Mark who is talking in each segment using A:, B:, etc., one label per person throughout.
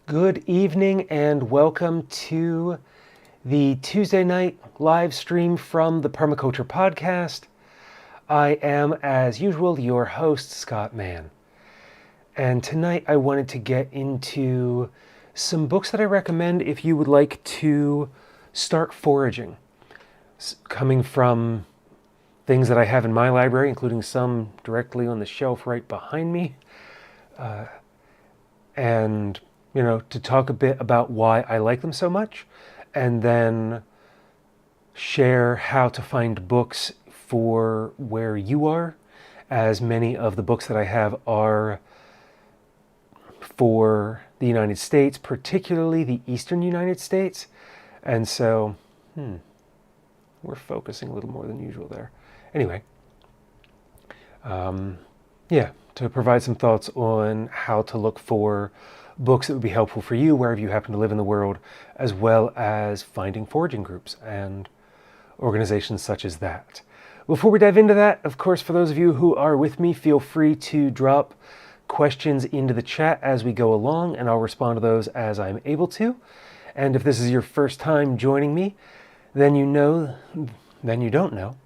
A: Good evening and welcome to the Tuesday night live stream from the Permaculture Podcast. I am, as usual, your host, Scott Mann. And tonight I wanted to get into some books that I recommend if you would like to start foraging. Coming from things that I have in my library, including some directly on the shelf right behind me. And to talk a bit about why I like them so much, and then share how to find books for where you are, as many of the books that I have are for the United States, particularly the Eastern United States. And so, we're focusing a little more than usual there. Anyway, to provide some thoughts on how to look for books that would be helpful for you wherever you happen to live in the world, as well as finding foraging groups and organizations such as that. Before we dive into that, of course, for those of you who are with me, feel free to drop questions into the chat as we go along, and I'll respond to those as I'm able to. And if this is your first time joining me, then you don't know,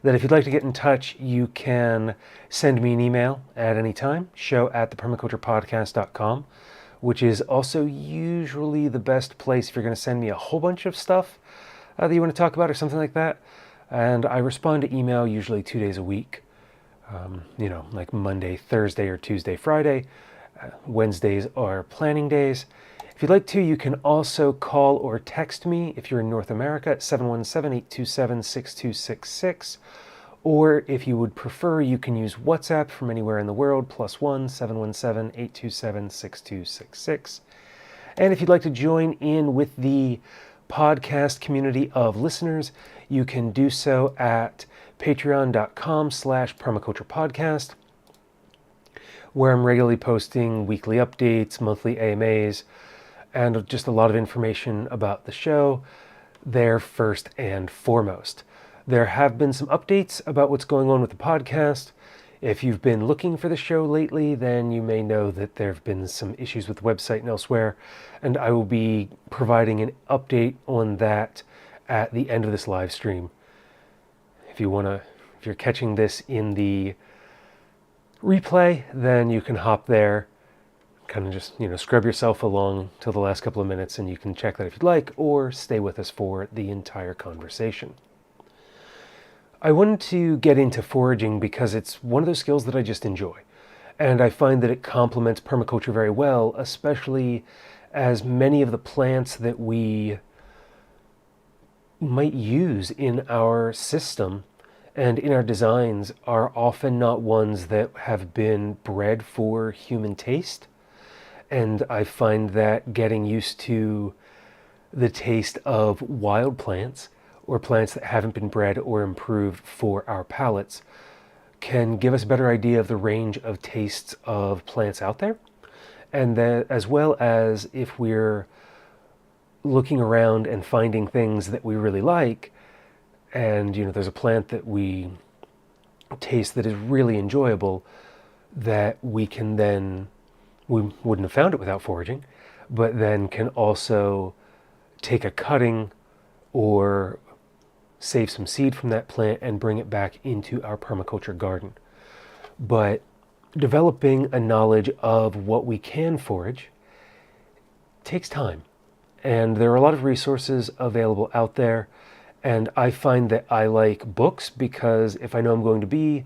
A: that if you'd like to get in touch, you can send me an email at any time, show@thepermaculturepodcast.com, which is also usually the best place if you're going to send me a whole bunch of stuff that you want to talk about or something like that. And I respond to email usually 2 days a week, like Monday, Thursday, or Tuesday, Friday. Wednesdays are planning days. If you'd like to, you can also call or text me if you're in North America at 717-827-6266. Or if you would prefer, you can use WhatsApp from anywhere in the world, +1 717-827-6266. And if you'd like to join in with the podcast community of listeners, you can do so at patreon.com/permaculturepodcast, where I'm regularly posting weekly updates, monthly AMAs, and just a lot of information about the show there first and foremost. There have been some updates about what's going on with the podcast. If you've been looking for the show lately, then you may know that there have been some issues with the website and elsewhere, and I will be providing an update on that at the end of this live stream. If you're catching this in the replay, then you can hop there, kind of just, scrub yourself along till the last couple of minutes, and you can check that if you'd like, or stay with us for the entire conversation. I wanted to get into foraging because it's one of those skills that I just enjoy. And I find that it complements permaculture very well, especially as many of the plants that we might use in our system and in our designs are often not ones that have been bred for human taste. And I find that getting used to the taste of wild plants or plants that haven't been bred or improved for our palates can give us a better idea of the range of tastes of plants out there. And that, as well as if we're looking around and finding things that we really like, and there's a plant that we taste that is really enjoyable, that we wouldn't have found it without foraging, but then can also take a cutting or save some seed from that plant and bring it back into our permaculture garden. But developing a knowledge of what we can forage takes time. And there are a lot of resources available out there. And I find that I like books because if I know I'm going to be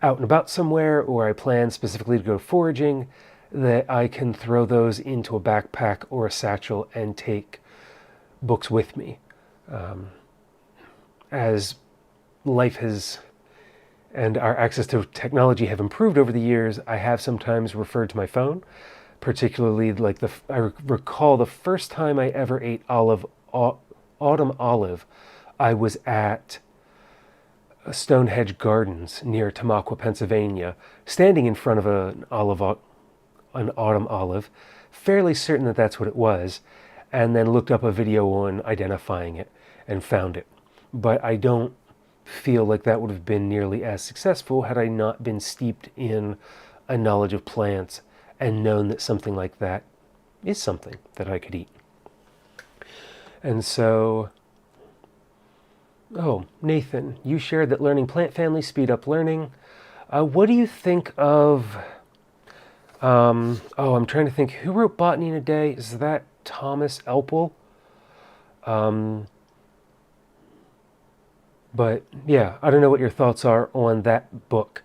A: out and about somewhere, or I plan specifically to go foraging, that I can throw those into a backpack or a satchel and take books with me. As life has and our access to technology have improved over the years, I have sometimes referred to my phone, particularly I recall the first time I ever ate autumn olive, I was at Stonehenge Gardens near Tamaqua, Pennsylvania, standing in front of an autumn olive, fairly certain that that's what it was, and then looked up a video on identifying it and found it. But I don't feel like that would have been nearly as successful had I not been steeped in a knowledge of plants and known that something like that is something that I could eat. And so, Nathan, you shared that learning plant families speed up learning. What do you think of, I'm trying to think, who wrote Botany in a Day? Is that Thomas Elpel? But yeah, I don't know what your thoughts are on that book.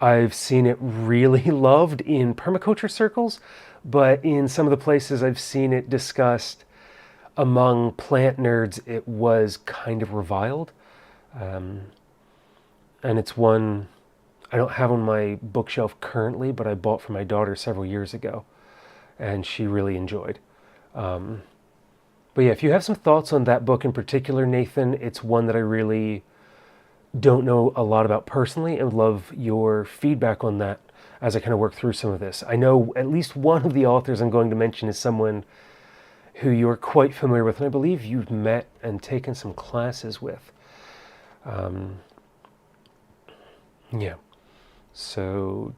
A: I've seen it really loved in permaculture circles, but in some of the places I've seen it discussed among plant nerds, it was kind of reviled. And it's one I don't have on my bookshelf currently, but I bought for my daughter several years ago, and she really enjoyed. But yeah, if you have some thoughts on that book in particular, Nathan, it's one that I really don't know a lot about personally, and would love your feedback on that as I kind of work through some of this. I know at least one of the authors I'm going to mention is someone who you're quite familiar with, and I believe you've met and taken some classes with. Yeah. So,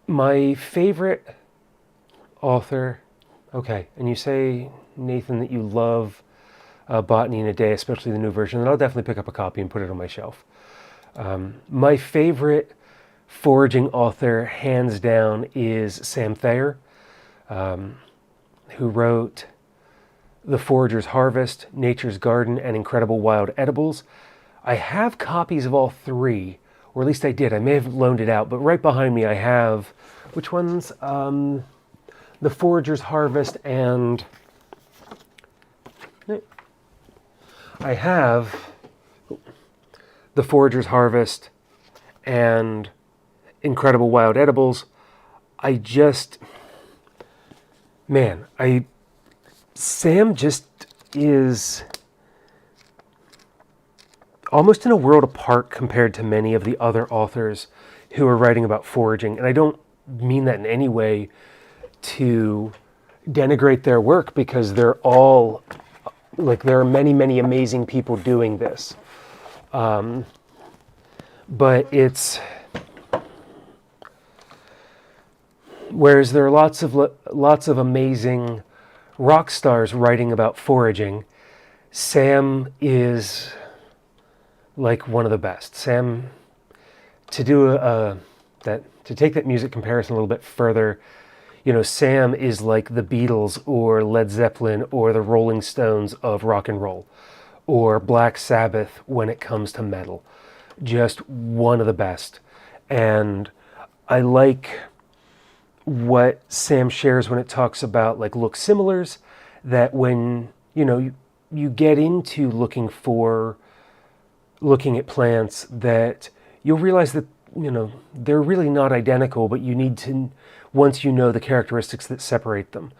A: my favorite author, okay, and you say, Nathan, that you love Botany in a Day, especially the new version, and I'll definitely pick up a copy and put it on my shelf. My favorite foraging author, hands down, is Sam Thayer, who wrote The Forager's Harvest, Nature's Garden, and Incredible Wild Edibles. I have copies of all three, or at least I did. I may have loaned it out, but right behind me I have, which ones? The Forager's Harvest and... I have The Forager's Harvest and Incredible Wild Edibles. Sam just is almost in a world apart compared to many of the other authors who are writing about foraging. And I don't mean that in any way to denigrate their work, because they're all, like, there are many, many amazing people doing this. But it's, whereas there are lots of amazing rock stars writing about foraging, Sam is like one of the best. Sam, to take that music comparison a little bit further, Sam is like the Beatles or Led Zeppelin or the Rolling Stones of rock and roll, or Black Sabbath when it comes to metal. Just one of the best. And I like what Sam shares when it talks about like look similars, that when you get into looking at plants, that you'll realize that they're really not identical, but you need to, once you know the characteristics that separate them.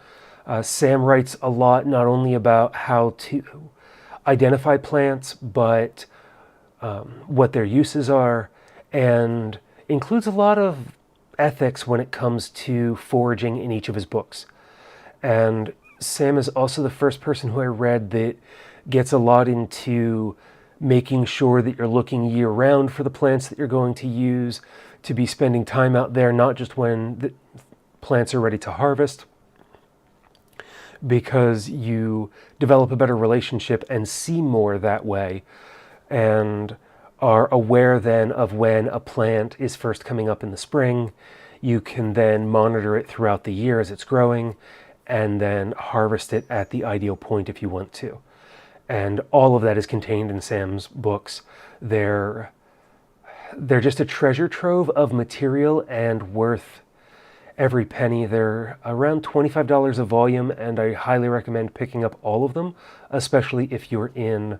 A: Sam writes a lot not only about how to identify plants, but what their uses are, and includes a lot of ethics when it comes to foraging in each of his books. And Sam is also the first person who I read that gets a lot into making sure that you're looking year-round for the plants that you're going to use, to be spending time out there, not just when the plants are ready to harvest, because you develop a better relationship and see more that way, and are aware then of when a plant is first coming up in the spring. You can then monitor it throughout the year as it's growing, and then harvest it at the ideal point if you want to. And all of that is contained in Sam's books. They're just a treasure trove of material and worth every penny. They're around $25 a volume, and I highly recommend picking up all of them, especially if you're in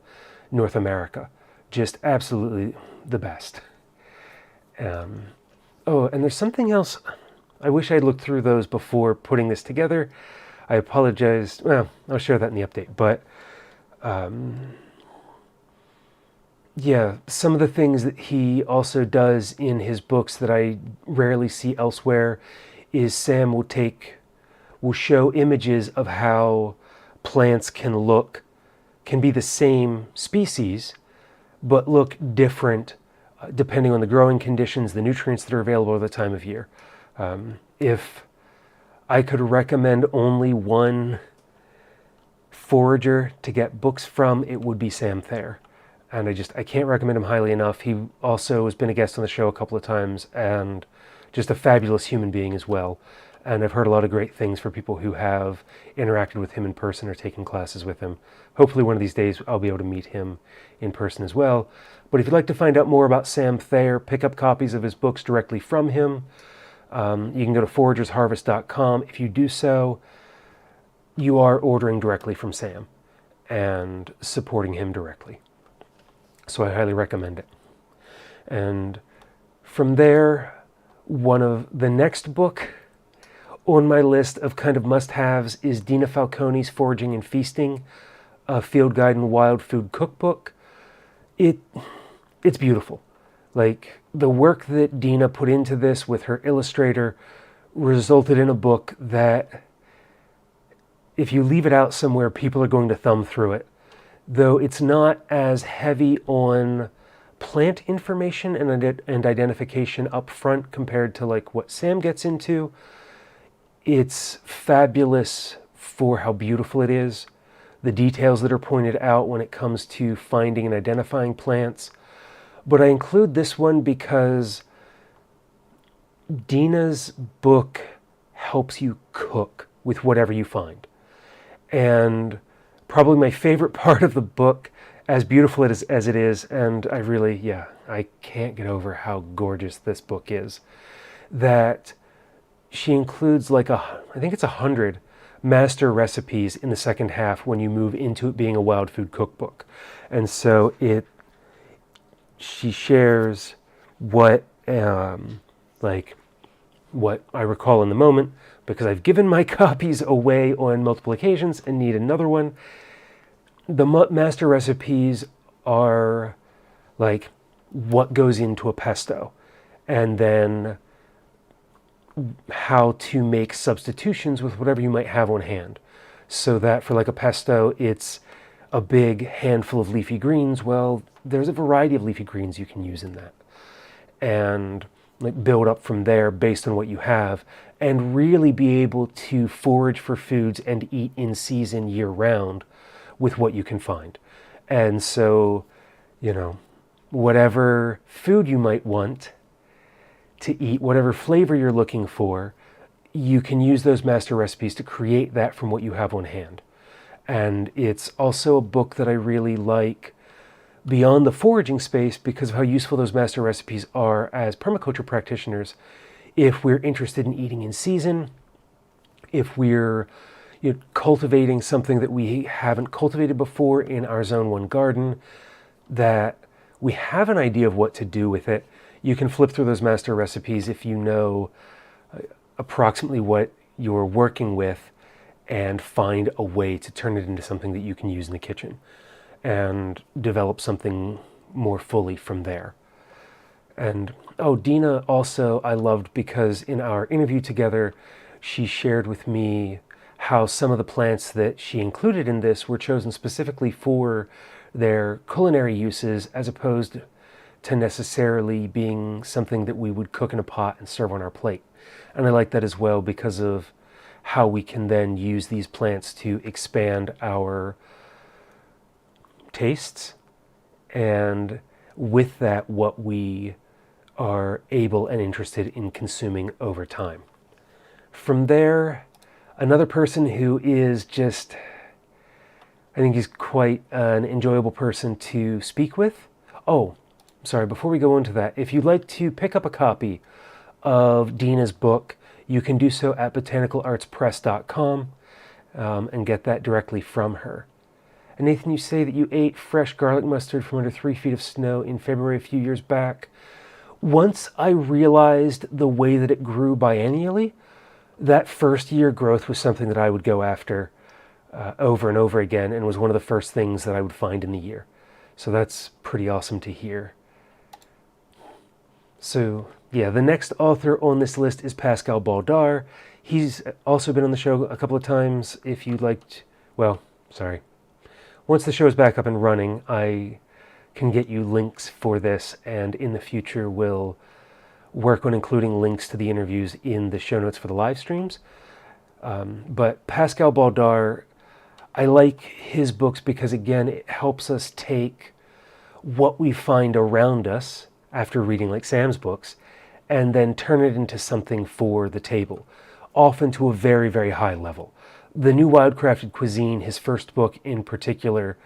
A: North America. Just absolutely the best. And there's something else. I wish I'd looked through those before putting this together. I apologize. Well, I'll share that in the update. But some of the things that he also does in his books that I rarely see elsewhere is Sam will show images of how plants can be the same species, but look different depending on the growing conditions, the nutrients that are available at the time of year. If I could recommend only one forager to get books from, it would be Sam Thayer. And I can't recommend him highly enough. He also has been a guest on the show a couple of times and just a fabulous human being as well. And I've heard a lot of great things for people who have interacted with him in person or taken classes with him. Hopefully one of these days I'll be able to meet him in person as well. But if you'd like to find out more about Sam Thayer, pick up copies of his books directly from him. You can go to foragersharvest.com. If you do so, you are ordering directly from Sam and supporting him directly. So I highly recommend it. And from there, one of the next book on my list of kind of must-haves is Dina Falconi's Foraging and Feasting, a field guide and wild food cookbook. It's beautiful. Like, the work that Dina put into this with her illustrator resulted in a book that, if you leave it out somewhere, people are going to thumb through it. Though it's not as heavy on plant information and identification up front compared to like what Sam gets into, it's fabulous for how beautiful it is. The details that are pointed out when it comes to finding and identifying plants. But I include this one because Dina's book helps you cook with whatever you find. And probably my favorite part of the book, as beautiful as it is, and I can't get over how gorgeous this book is, that she includes I think it's 100 master recipes in the second half when you move into it being a wild food cookbook. And so she shares what I recall in the moment, because I've given my copies away on multiple occasions and need another one. The master recipes are like what goes into a pesto, and then how to make substitutions with whatever you might have on hand. So that for like a pesto, it's a big handful of leafy greens. Well, there's a variety of leafy greens you can use in that. And like build up from there based on what you have, and really be able to forage for foods and eat in season year round with what you can find. And so, whatever food you might want to eat, whatever flavor you're looking for, you can use those master recipes to create that from what you have on hand. And it's also a book that I really like beyond the foraging space because of how useful those master recipes are as permaculture practitioners. If we're interested in eating in season, if we're cultivating something that we haven't cultivated before in our Zone 1 garden, that we have an idea of what to do with it, you can flip through those master recipes if you know approximately what you're working with and find a way to turn it into something that you can use in the kitchen and develop something more fully from there. And Dina also I loved because in our interview together, she shared with me how some of the plants that she included in this were chosen specifically for their culinary uses as opposed to necessarily being something that we would cook in a pot and serve on our plate. And I like that as well because of how we can then use these plants to expand our tastes, and with that, what we are able and interested in consuming over time. From there, another person who is just, I think he's quite an enjoyable person to speak with. Sorry, before we go into that, if you'd like to pick up a copy of Dina's book, you can do so at botanicalartspress.com and get that directly from her. And Nathan, you say that you ate fresh garlic mustard from under 3 feet of snow in February a few years back. Once I realized the way that it grew biennially, that first year growth was something that I would go after over and over again, and was one of the first things that I would find in the year. So that's pretty awesome to hear. So yeah, the next author on this list is Pascal Baudar. He's also been on the show a couple of times. If you'd like to, once the show is back up and running, I can get you links for this, and in the future we'll work on including links to the interviews in the show notes for the live streams. But Pascal Baudar, I like his books because, again, it helps us take what we find around us after reading like Sam's books and then turn it into something for the table, often to a very, very high level. The New Wildcrafted Cuisine, his first book in particular,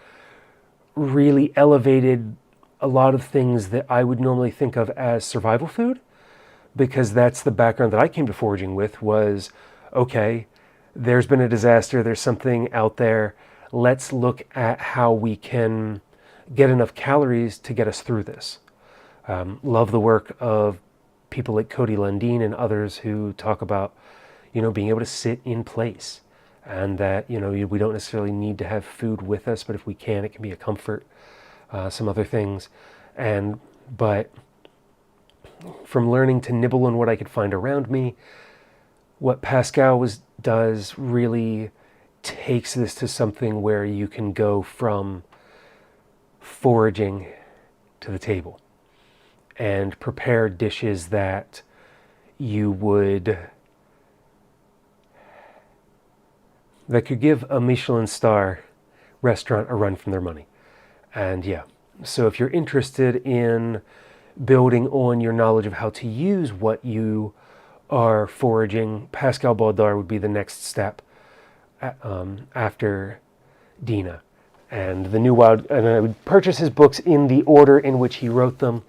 A: really elevated a lot of things that I would normally think of as survival food, because that's the background that I came to foraging with was, okay, there's been a disaster, there's something out there, let's look at how we can get enough calories to get us through this. Love the work of people like Cody Lundeen and others who talk about, being able to sit in place, and that, we don't necessarily need to have food with us, but if we can, it can be a comfort. Some other things. But from learning to nibble on what I could find around me, what Pascal does really takes this to something where you can go from foraging to the table and prepare dishes that that could give a Michelin star restaurant a run from their money. And yeah, so if you're interested in building on your knowledge of how to use what you are foraging, Pascal Baudar would be the next step after Dina. And I would purchase his books in the order in which he wrote them,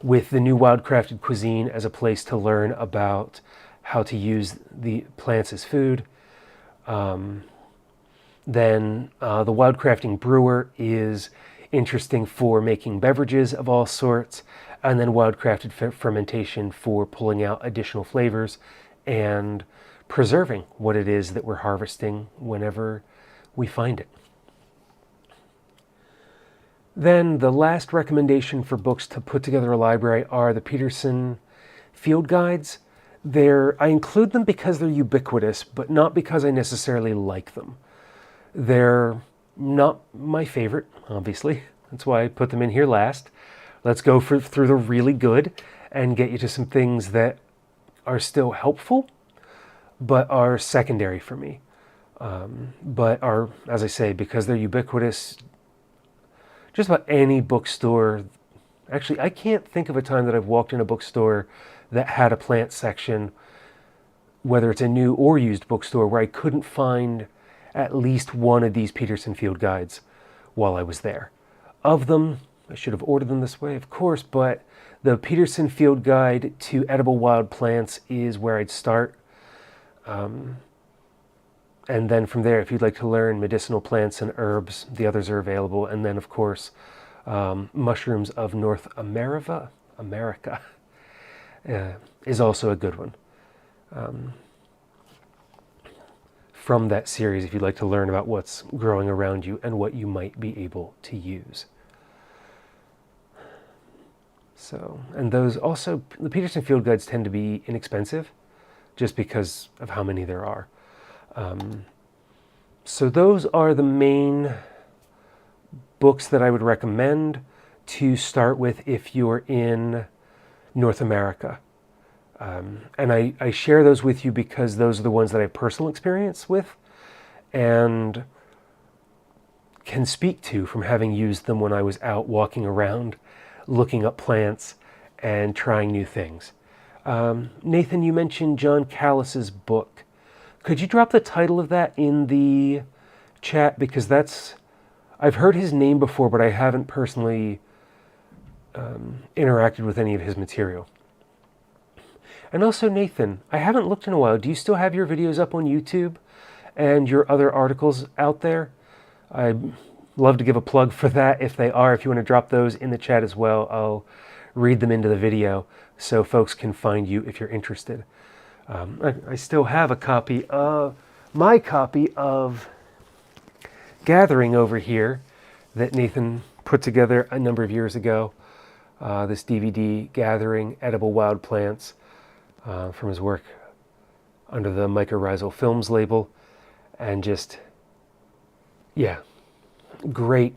A: with the New Wildcrafted Cuisine as a place to learn about how to use the plants as food. Then the Wildcrafting Brewer is interesting for making beverages of all sorts, and then Wildcrafted Fermentation for pulling out additional flavors and preserving what it is that we're harvesting whenever we find it. Then the last recommendation for books to put together a library are the Peterson Field Guides. I include them because they're ubiquitous, but not because I necessarily like them. They're not my favorite, obviously. That's why I put them in here last. Let's go through the really good and get you to some things that are still helpful, but are secondary for me. But are, as I say, because they're ubiquitous, just about any bookstore. Actually, I can't think of a time that I've walked in a bookstore that had a plant section, whether it's a new or used bookstore, where I couldn't find at least one of these Peterson Field Guides while I was there. Of them, I should have ordered them this way, of course, but the Peterson Field Guide to Edible Wild Plants is where I'd start. And then from there, if you'd like to learn medicinal plants and herbs, the others are available. And then, of course, Mushrooms of North America is also a good one. From that series, if you'd like to learn about what's growing around you and what you might be able to use. So, and those also, the Peterson Field Guides tend to be inexpensive just because of how many there are. So those are the main books that I would recommend to start with if you're in North America. And I share those with you because those are the ones that I have personal experience with and can speak to from having used them when I was out walking around, looking up plants and trying new things. Nathan, you mentioned John Callis's book. Could you drop the title of that in the chat? Because I've heard his name before, but I haven't personally interacted with any of his material. And also, Nathan, I haven't looked in a while. Do you still have your videos up on YouTube and your other articles out there? I'd love to give a plug for that if they are. If you want to drop those in the chat as well, I'll read them into the video so folks can find you if you're interested. I still have my copy of Gathering over here that Nathan put together a number of years ago. This DVD, Gathering Edible Wild Plants, from his work under the Mycorrhizal Films label. And just, yeah, great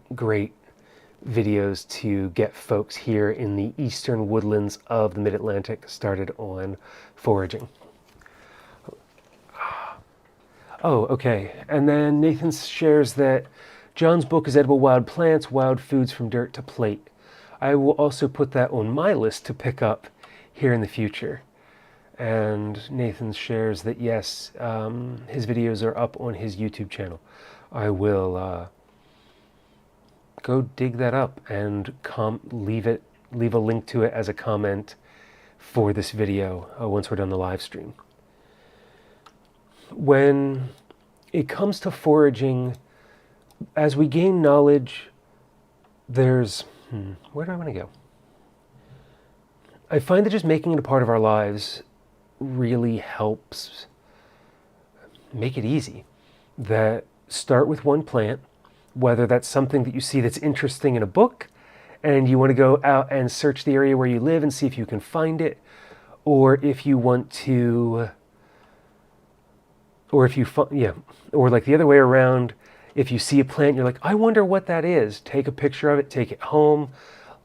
A: videos to get folks here in the eastern woodlands of the Mid-Atlantic started on foraging. Oh, okay. And then Nathan shares that John's book is Edible Wild Plants, Wild Foods from Dirt to Plate. I will also put that on my list to pick up here in the future. And Nathan shares that yes, his videos are up on his YouTube channel. I will go dig that up and leave a link to it as a comment for this video once we're done the live stream. When it comes to foraging, as we gain knowledge, there's where do I want to go? I find that just making it a part of our lives really helps make it easy. That start with one plant, whether that's something that you see that's interesting in a book and you want to go out and search the area where you live and see if you can find it, or if you want to, or if you or like the other way around, if you see a plant you're like, I wonder what that is, take a picture of it, take it home,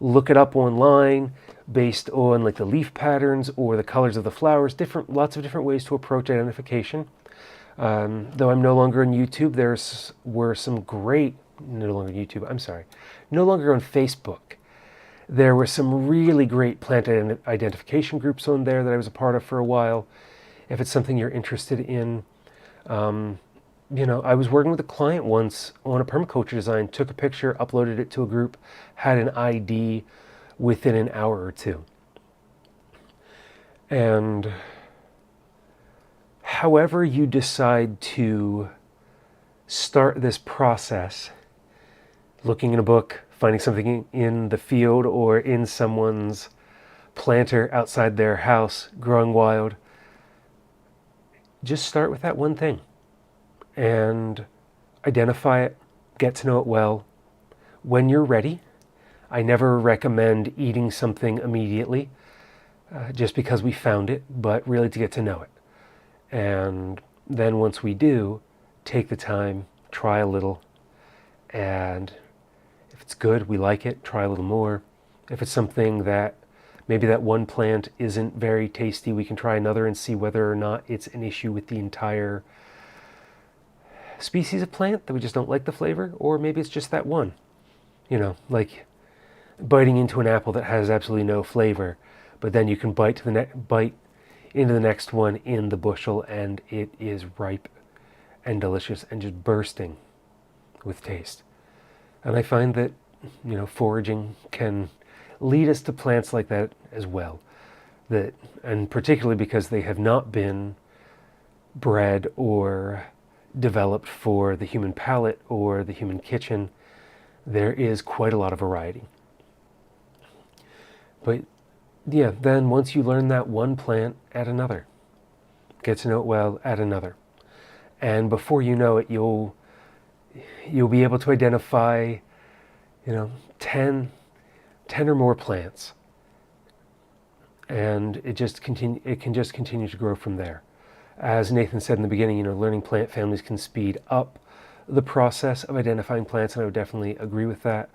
A: look it up online based on like the leaf patterns or the colors of the flowers, lots of different ways to approach identification. Though I'm no longer on YouTube, no longer on Facebook. There were some really great plant identification groups on there that I was a part of for a while. If it's something you're interested in, I was working with a client once on a permaculture design, took a picture, uploaded it to a group, had an ID within an hour or two. And however you decide to start this process, looking in a book, finding something in the field or in someone's planter outside their house, growing wild, just start with that one thing and identify it, get to know it well. When you're ready, I never recommend eating something immediately just because we found it, but really to get to know it. And then once we do, take the time, try a little, and if it's good, we like it, try a little more. If it's something that maybe that one plant isn't very tasty, we can try another and see whether or not it's an issue with the entire species of plant that we just don't like the flavor, or maybe it's just that one. Like biting into an apple that has absolutely no flavor, but then you can bite into the next one in the bushel and it is ripe and delicious and just bursting with taste. And I find that, foraging can lead us to plants like that as well. And particularly because they have not been bred or developed for the human palate or the human kitchen, there is quite a lot of variety. But yeah, then once you learn that one plant, add another. Get to know it well, add another. And before you know it, you'll be able to identify, 10 or more plants. And it can just continue to grow from there. As Nathan said in the beginning, learning plant families can speed up the process of identifying plants, and I would definitely agree with that.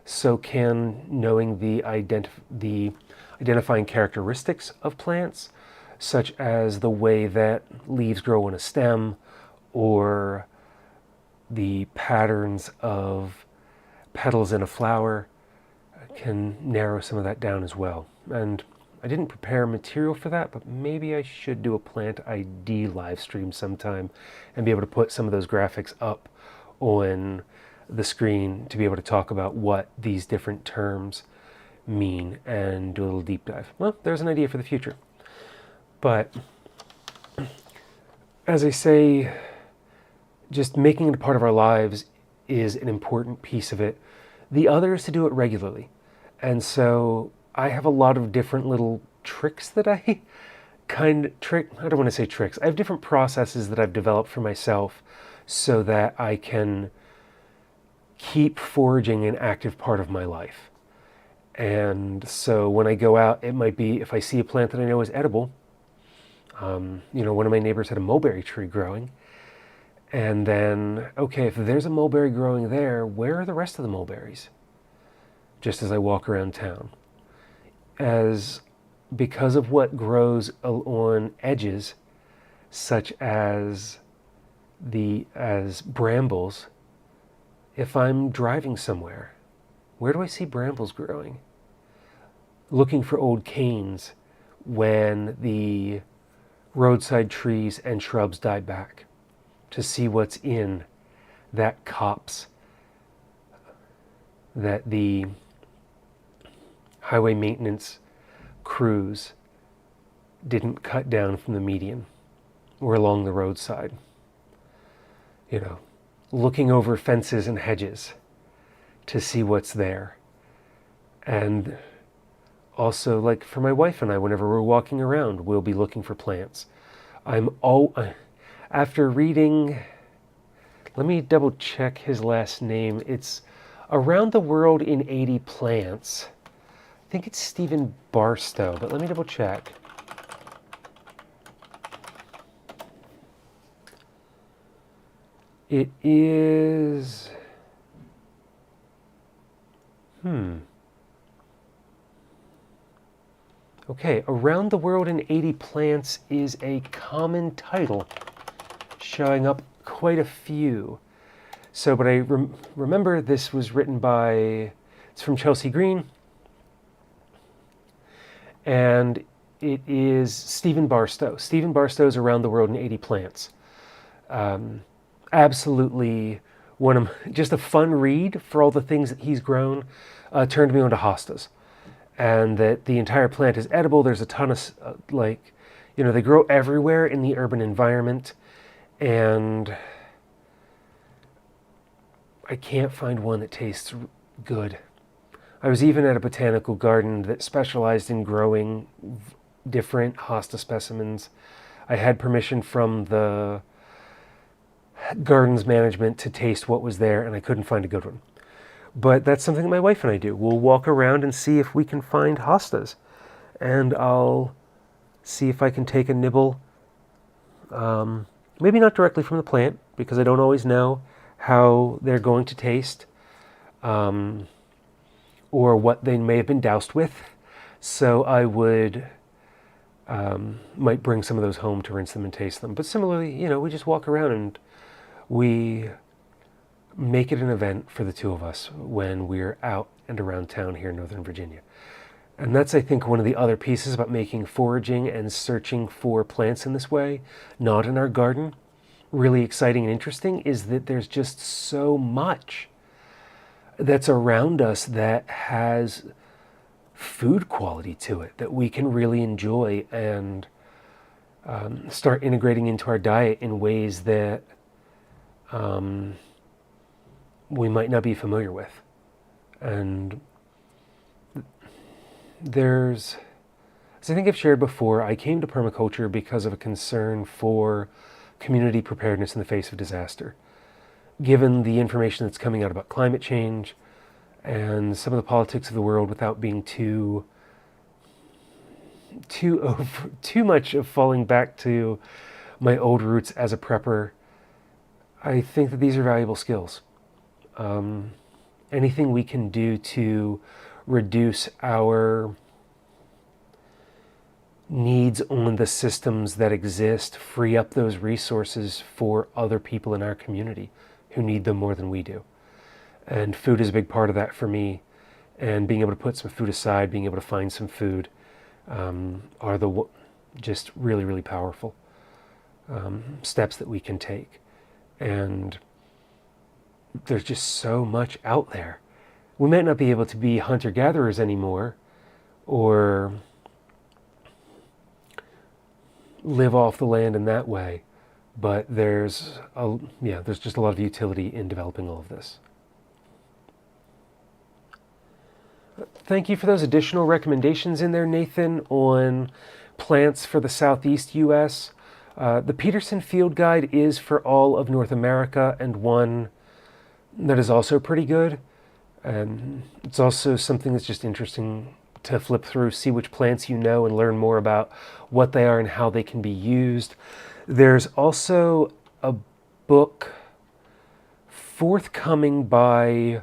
A: So can knowing the identifying characteristics of plants, such as the way that leaves grow on a stem, or the patterns of petals in a flower, can narrow some of that down as well. And I didn't prepare material for that, but maybe I should do a plant ID live stream sometime and be able to put some of those graphics up on the screen to be able to talk about what these different terms mean and do a little deep dive. Well, there's an idea for the future. But as I say, just making it a part of our lives is an important piece of it. The other is to do it regularly. And so I have a lot of different little tricks that I don't want to say tricks. I have different processes that I've developed for myself so that I can keep foraging an active part of my life. And so when I go out, it might be if I see a plant that I know is edible. One of my neighbors had a mulberry tree growing. And then, okay, if there's a mulberry growing there, where are the rest of the mulberries? Just as I walk around town. Because of what grows on edges, such as as brambles if I'm driving somewhere. Where do I see brambles growing? Looking for old canes when the roadside trees and shrubs die back, to see what's in that copse that the highway maintenance crews didn't cut down from the median or along the roadside. Looking over fences and hedges to see what's there. And also, like for my wife and I, whenever we're walking around, we'll be looking for plants. After reading, let me double check his last name. It's Around the World in 80 Plants. I think it's Stephen Barstow, but let me double check. It is... Okay, Around the World in 80 Plants is a common title, showing up quite a few. So, but I remember this was written it's from Chelsea Green, and it is Stephen Barstow. Stephen Barstow's Around the World in 80 Plants. Absolutely just a fun read for all the things that he's grown. Turned me on to hostas, and that the entire plant is edible. There's a ton of they grow everywhere in the urban environment, and I can't find one that tastes good. I was even at a botanical garden that specialized in growing different hosta specimens. I had permission from the garden's management to taste what was there, and I couldn't find a good one. But that's something that my wife and I do. We'll walk around and see if we can find hostas, and I'll see if I can take a nibble. Maybe not directly from the plant, because I don't always know how they're going to taste, or what they may have been doused with. So I might bring some of those home to rinse them and taste them. But similarly, we just walk around and we make it an event for the two of us when we're out and around town here in Northern Virginia. And that's, I think, one of the other pieces about making foraging and searching for plants in this way, not in our garden, really exciting and interesting, is that there's just so much that's around us that has food quality to it that we can really enjoy and start integrating into our diet in ways that we might not be familiar with. And as I think I've shared before, I came to permaculture because of a concern for community preparedness in the face of disaster. Given the information that's coming out about climate change and some of the politics of the world, without being too much of falling back to my old roots as a prepper, I think that these are valuable skills. Anything we can do to reduce our needs on the systems that exist, free up those resources for other people in our community who need them more than we do. And food is a big part of that for me. And being able to put some food aside, being able to find some food, are just really, really powerful steps that we can take. And there's just so much out there. We might not be able to be hunter-gatherers anymore, or live off the land in that way, but there's just a lot of utility in developing all of this. Thank you for those additional recommendations in there, Nathan, on plants for the Southeast U.S. The Peterson Field Guide is for all of North America, and one that is also pretty good. And it's also something that's just interesting to flip through, see which plants you know, and learn more about what they are and how they can be used. There's also a book forthcoming by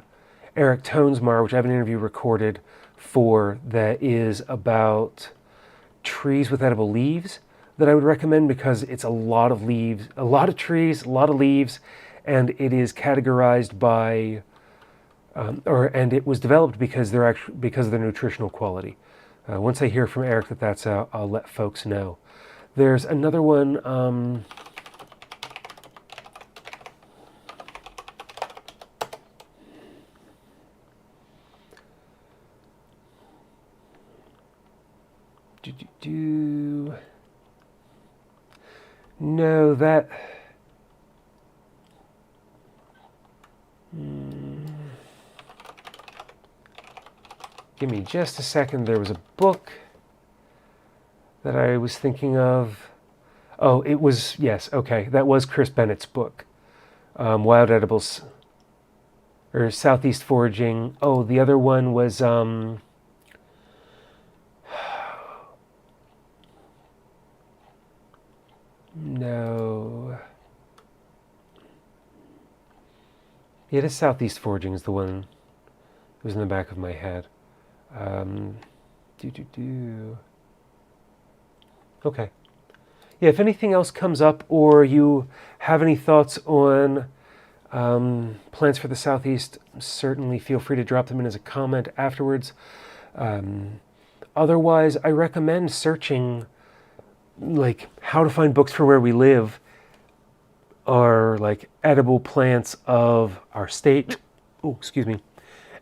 A: Eric Tonesmar, which I have an interview recorded for, that is about trees with edible leaves, that I would recommend because it's a lot of leaves, a lot of trees, a lot of leaves, and it is categorized by, and it was developed because because of their nutritional quality. Once I hear from Eric that that's out, I'll let folks know. There's another one. No, that. Give me just a second. There was a book that I was thinking of. Oh, it was, yes, okay. That was Chris Bennett's book. Wild Edibles, or Southeast Foraging. Oh, the other one was, no. Yeah, the Southeast Foraging is the one that was in the back of my head. Okay. Yeah, if anything else comes up or you have any thoughts on plans for the Southeast, certainly feel free to drop them in as a comment afterwards. Otherwise, I recommend searching like how to find books for where we live are like edible plants of our state. Oh, excuse me.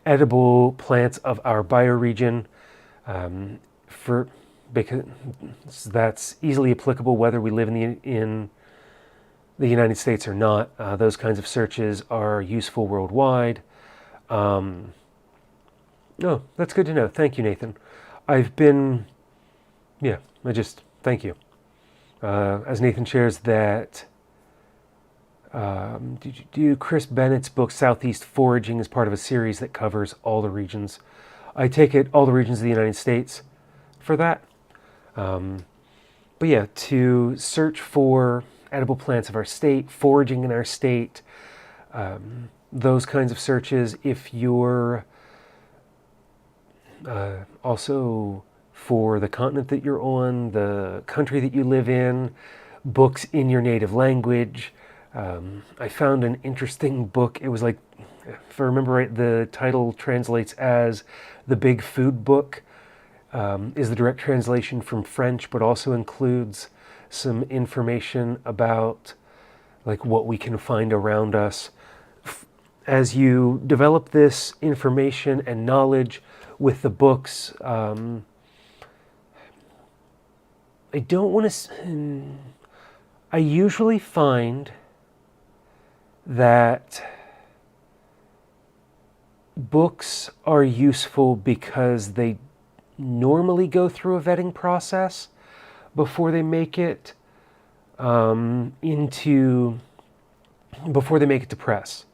A: Edible plants of our bioregion, because that's easily applicable whether we live in the United States or not. Those kinds of searches are useful worldwide. Oh, that's good to know. Thank you, Nathan. Thank you. As Nathan shares that, Chris Bennett's book, Southeast Foraging, is part of a series that covers all the regions. I take it all the regions of the United States for that. But yeah, to search for edible plants of our state, foraging in our state, those kinds of searches. If you're also for the continent that you're on, the country that you live in, books in your native language. I found an interesting book. It was like, if I remember right, the title translates as The Big Food Book, is the direct translation from French, but also includes some information about like what we can find around us. As you develop this information and knowledge with the books, I usually find that books are useful because they normally go through a vetting process before they make it to press.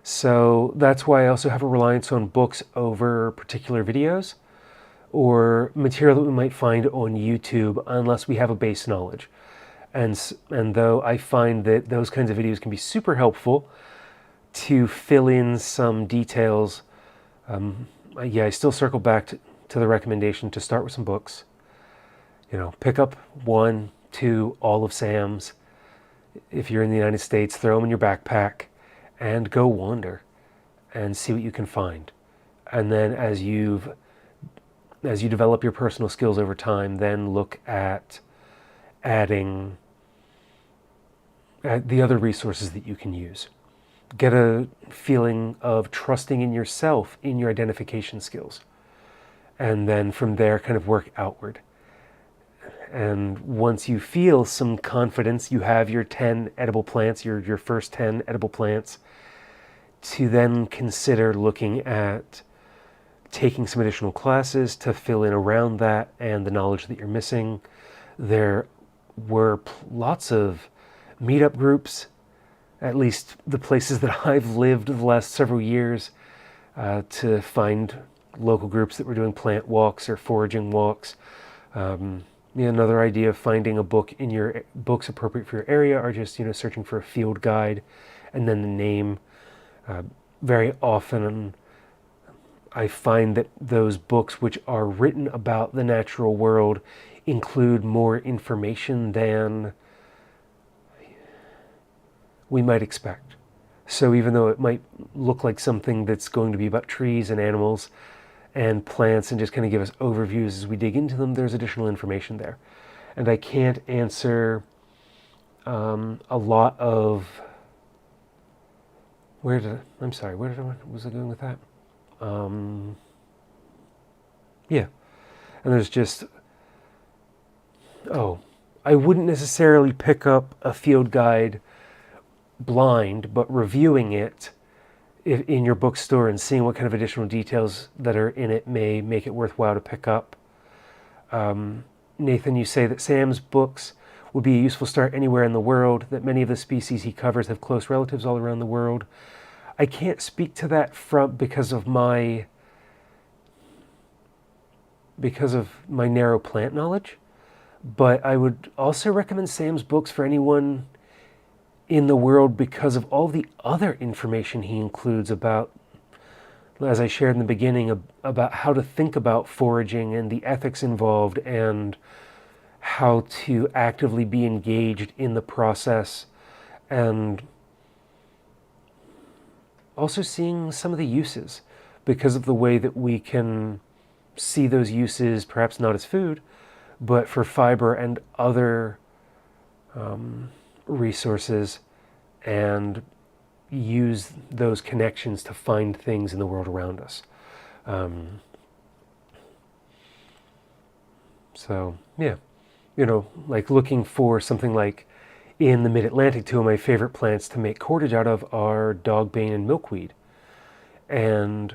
A: So that's why I also have a reliance on books over particular videos or material that we might find on YouTube unless we have a base knowledge. And though I find that those kinds of videos can be super helpful to fill in some details, I still circle back to the recommendation to start with some books. Pick up 1, 2, all of Sam's. If you're in the United States, throw them in your backpack and go wander and see what you can find. And then as you develop your personal skills over time, then look at adding the other resources that you can use. Get a feeling of trusting in yourself, in your identification skills. And then from there, kind of work outward. And once you feel some confidence, you have your 10 edible plants, your first 10 edible plants, to then consider looking at taking some additional classes to fill in around that and the knowledge that you're missing. There were lots of meetup groups, at least the places that I've lived the last several years, to find local groups that were doing plant walks or foraging walks. Another idea of finding a book in your books appropriate for your area, or just searching for a field guide and then the name. Very often I find that those books which are written about the natural world include more information than we might expect. So even though it might look like something that's going to be about trees and animals and plants and just kind of give us overviews as we dig into them, there's additional information there. And I can't answer a lot of... where was I going with that? Yeah. And there's just... I wouldn't necessarily pick up a field guide blind, but reviewing it in your bookstore and seeing what kind of additional details that are in it may make it worthwhile to pick up. Nathan, you say that Sam's books would be a useful start anywhere in the world, that many of the species he covers have close relatives all around the world. I can't speak to that because of my narrow plant knowledge, but I would also recommend Sam's books for anyone in the world because of all the other information he includes about, as I shared in the beginning, about how to think about foraging and the ethics involved and how to actively be engaged in the process, and also seeing some of the uses because of the way that we can see those uses, perhaps not as food, but for fiber and other resources, and use those connections to find things in the world around us. So yeah, like looking for something like in the mid-Atlantic, two of my favorite plants to make cordage out of are dogbane and milkweed. And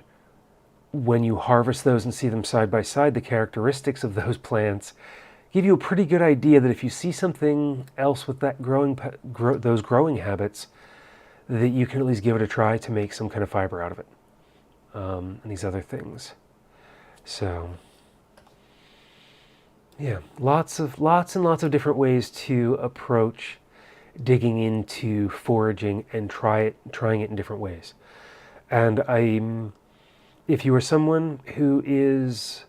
A: when you harvest those and see them side by side, the characteristics of those plants give you a pretty good idea that if you see something else with that those growing habits, that you can at least give it a try to make some kind of fiber out of it, and these other things. So yeah, lots and lots of different ways to approach digging into foraging and trying it in different ways. And if you are someone who is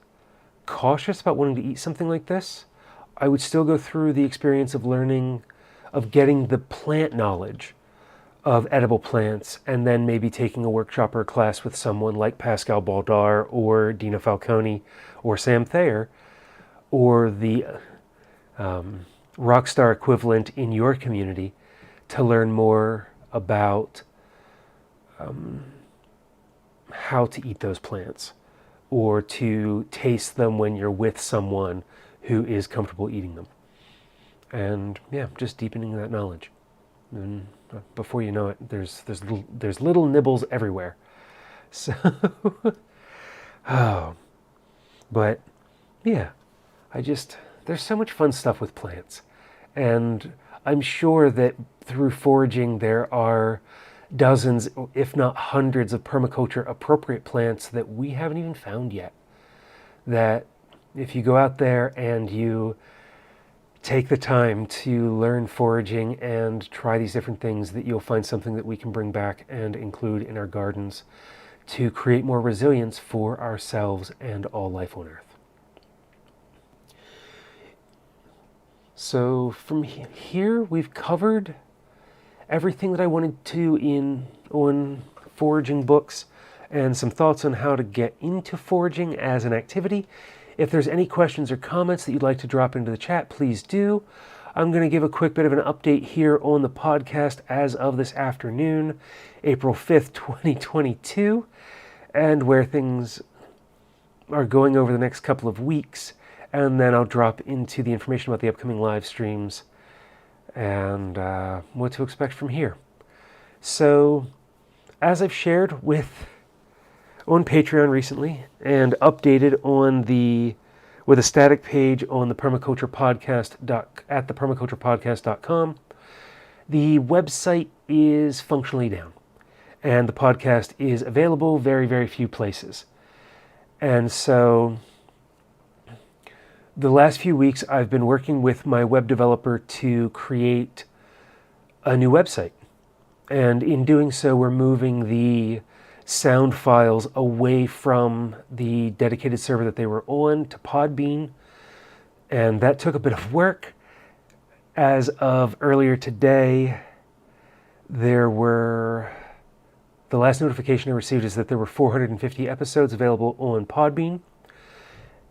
A: cautious about wanting to eat something like this, I would still go through the experience of getting the plant knowledge of edible plants, and then maybe taking a workshop or a class with someone like Pascal Baudar or Dina Falconi or Sam Thayer, or the rockstar equivalent in your community, to learn more about how to eat those plants, or to taste them when you're with someone who is comfortable eating them. And yeah, just deepening that knowledge. And before you know it, there's little nibbles everywhere. So, but yeah, there's so much fun stuff with plants. And I'm sure that through foraging there are dozens, if not hundreds, of permaculture appropriate plants that we haven't even found yet. That if you go out there and you take the time to learn foraging and try these different things, that you'll find something that we can bring back and include in our gardens to create more resilience for ourselves and all life on Earth. So from here, we've covered everything that I wanted to on foraging books, and some thoughts on how to get into foraging as an activity. If there's any questions or comments that you'd like to drop into the chat, please do. I'm going to give a quick bit of an update here on the podcast as of this afternoon, April 5th, 2022, and where things are going over the next couple of weeks. And then I'll drop into the information about the upcoming live streams and what to expect from here. So, as I've shared on Patreon recently and updated with a static page on the Permaculture Podcast at thepermaculturepodcast.com, the website is functionally down, and the podcast is available very, very few places. And so the last few weeks I've been working with my web developer to create a new website. And in doing so, we're moving the sound files away from the dedicated server that they were on to Podbean, and that took a bit of work. As of earlier today, the last notification I received is that there were 450 episodes available on Podbean,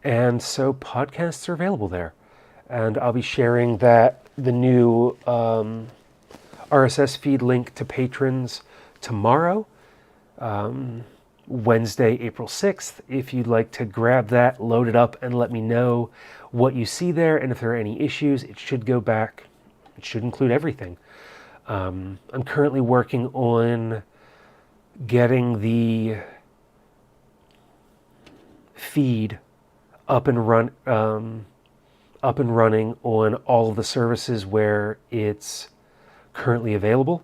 A: and so podcasts are available there. And I'll be sharing the new RSS feed link to patrons tomorrow, Wednesday, April 6th. If you'd like to grab that, load it up, and let me know what you see there, and if there are any issues, it should go back. It should include everything. I'm currently working on getting the feed up and running on all of the services where it's currently available.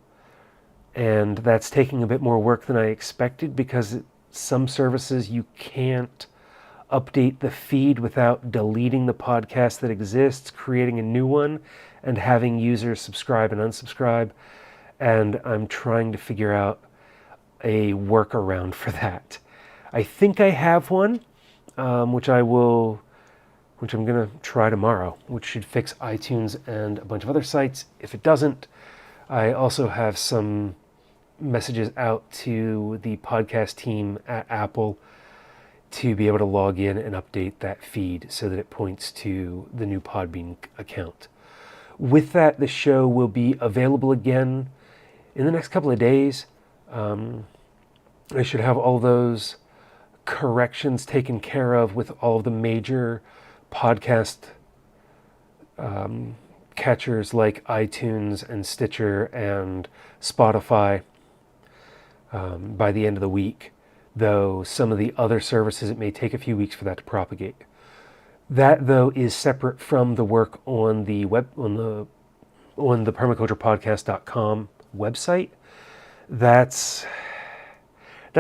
A: And that's taking a bit more work than I expected, because some services you can't update the feed without deleting the podcast that exists, creating a new one, and having users subscribe and unsubscribe. And I'm trying to figure out a workaround for that. I think I have one, which I'm going to try tomorrow, which should fix iTunes and a bunch of other sites. If it doesn't, I also have some messages out to the podcast team at Apple to be able to log in and update that feed so that it points to the new Podbean account. With that, the show will be available again in the next couple of days. I should have all those corrections taken care of with all of the major podcast catchers like iTunes and Stitcher and Spotify by the end of the week. Though some of the other services, it may take a few weeks for that to propagate. That, though, is separate from the work on the permaculturepodcast.com website. That's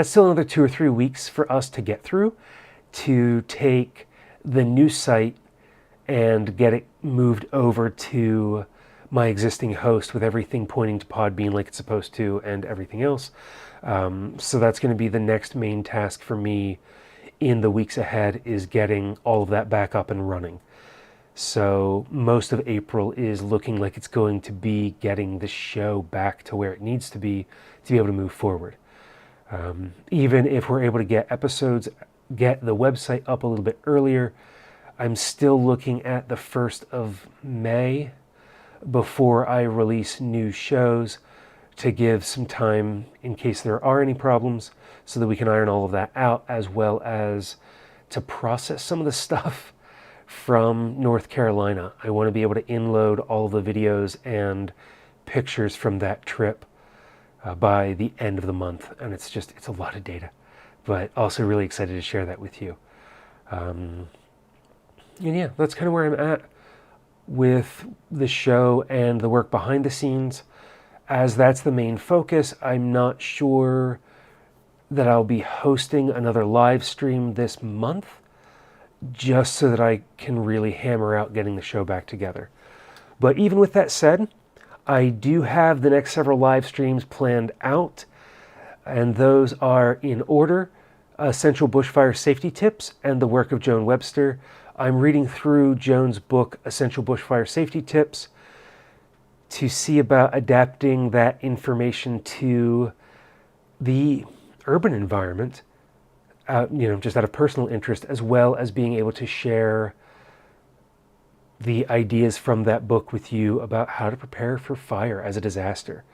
A: still another 2 or 3 weeks for us to get through, to take the new site and get it moved over to my existing host with everything pointing to Podbean like it's supposed to and everything else. So that's going to be the next main task for me in the weeks ahead, is getting all of that back up and running. So most of April is looking like it's going to be getting the show back to where it needs to be able to move forward. Even if we're able to get the website up a little bit earlier, I'm still looking at the 1st of May before I release new shows, to give some time in case there are any problems, so that we can iron all of that out, as well as to process some of the stuff from North Carolina. I want to be able to inload all the videos and pictures from that trip by the end of the month. And it's a lot of data, but also really excited to share that with you. And yeah, that's kind of where I'm at with the show and the work behind the scenes. As that's the main focus, I'm not sure that I'll be hosting another live stream this month, just so that I can really hammer out getting the show back together. But even with that said, I do have the next several live streams planned out, and those are in order: Essential Bushfire Safety Tips and the work of Joan Webster. I'm reading through Joan's book, Essential Bushfire Safety Tips, to see about adapting that information to the urban environment, just out of personal interest, as well as being able to share the ideas from that book with you about how to prepare for fire as a disaster.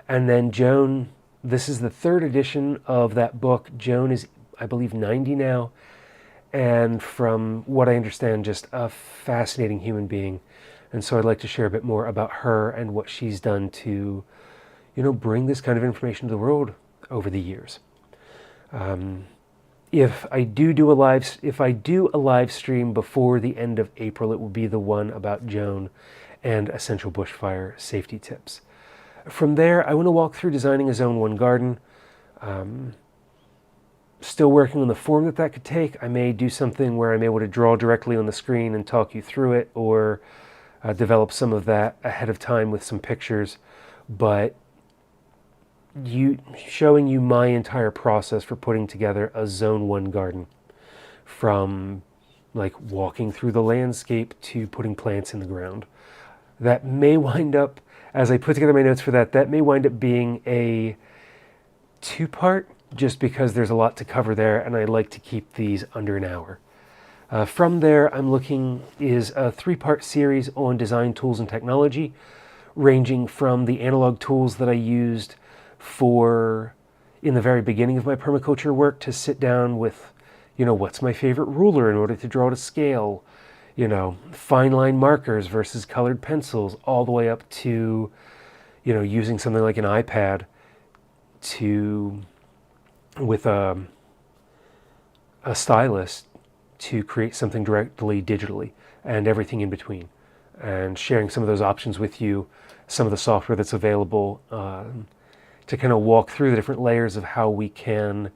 A: And then Joan, this is the 3rd edition of that book. Joan is, I believe, 90 now, and from what I understand, just a fascinating human being. And so I'd like to share a bit more about her and what she's done to, bring this kind of information to the world over the years. If I do a live stream before the end of April, it will be the one about Joan and Essential Bushfire Safety Tips. From there, I want to walk through designing a Zone 1 garden. Still working on the form that could take. I may do something where I'm able to draw directly on the screen and talk you through it, or develop some of that ahead of time with some pictures. But showing you my entire process for putting together a Zone 1 garden, from like walking through the landscape to putting plants in the ground. That may wind up, as I put together my notes for that may wind up being a 2-part, just because there's a lot to cover there, and I like to keep these under an hour. From there, I'm looking is a 3-part series on design tools and technology, ranging from the analog tools that I used in the very beginning of my permaculture work, to sit down with, what's my favorite ruler in order to draw to scale, fine line markers versus colored pencils, all the way up to, using something like an iPad with a stylus to create something directly digitally, and everything in between, and sharing some of those options with you, some of the software that's available, to kind of walk through the different layers of how we can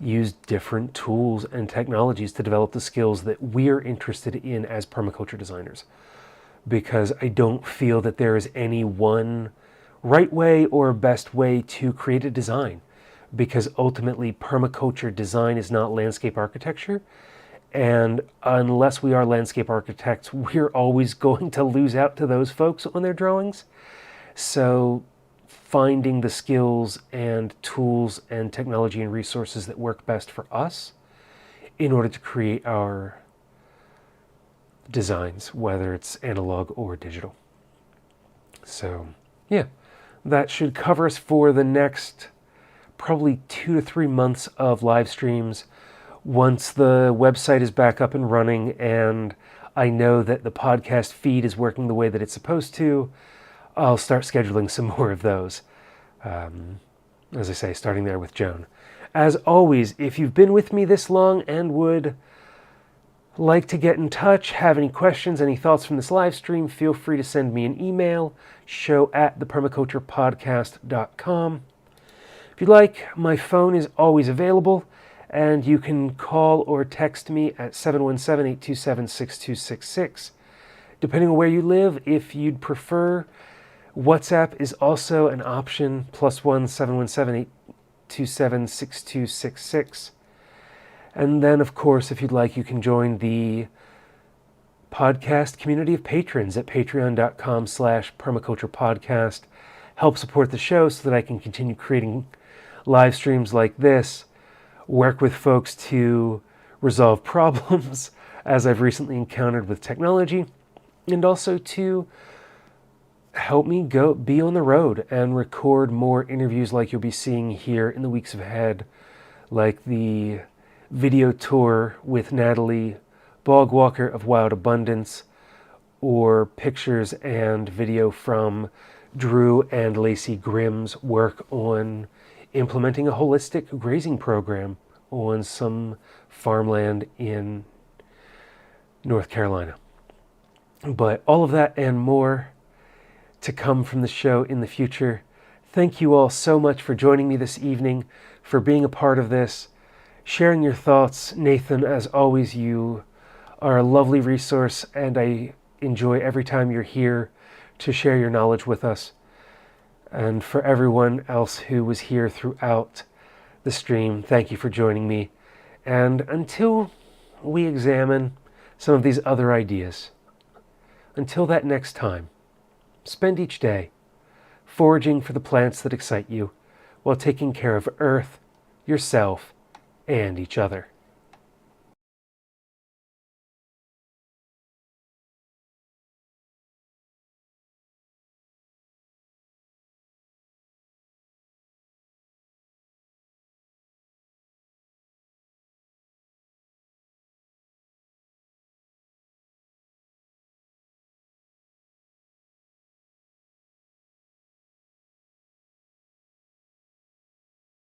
A: use different tools and technologies to develop the skills that we're interested in as permaculture designers. Because I don't feel that there is any one right way or best way to create a design, because ultimately permaculture design is not landscape architecture, and unless we are landscape architects, we're always going to lose out to those folks on their drawings. So finding the skills and tools and technology and resources that work best for us in order to create our designs, whether it's analog or digital. So yeah, that should cover us for the next probably 2 to 3 months of live streams. Once the website is back up and running and I know that the podcast feed is working the way that it's supposed to, I'll start scheduling some more of those. As I say, starting there with Joan. As always, if you've been with me this long and would like to get in touch, have any questions, any thoughts from this live stream, feel free to send me an email, show@thepermaculturepodcast.com. If you'd like, my phone is always available, and you can call or text me at 717-827-6266. Depending on where you live, if you'd prefer, WhatsApp is also an option, +1 717-827-6266. And then, of course, if you'd like, you can join the podcast community of patrons at patreon.com/permaculturepodcast. Help support the show so that I can continue creating live streams like this, work with folks to resolve problems as I've recently encountered with technology, and also to help me be on the road and record more interviews like you'll be seeing here in the weeks ahead, like the video tour with Natalie Bogwalker of Wild Abundance, or pictures and video from Drew and Lacey Grimm's work on implementing a holistic grazing program on some farmland in North Carolina. But all of that and more to come from the show in the future. Thank you all so much for joining me this evening, for being a part of this, sharing your thoughts. Nathan, as always, you are a lovely resource, and I enjoy every time you're here to share your knowledge with us. And for everyone else who was here throughout the stream, thank you for joining me. And until we examine some of these other ideas, until that next time, spend each day foraging for the plants that excite you while taking care of Earth, yourself, and each other.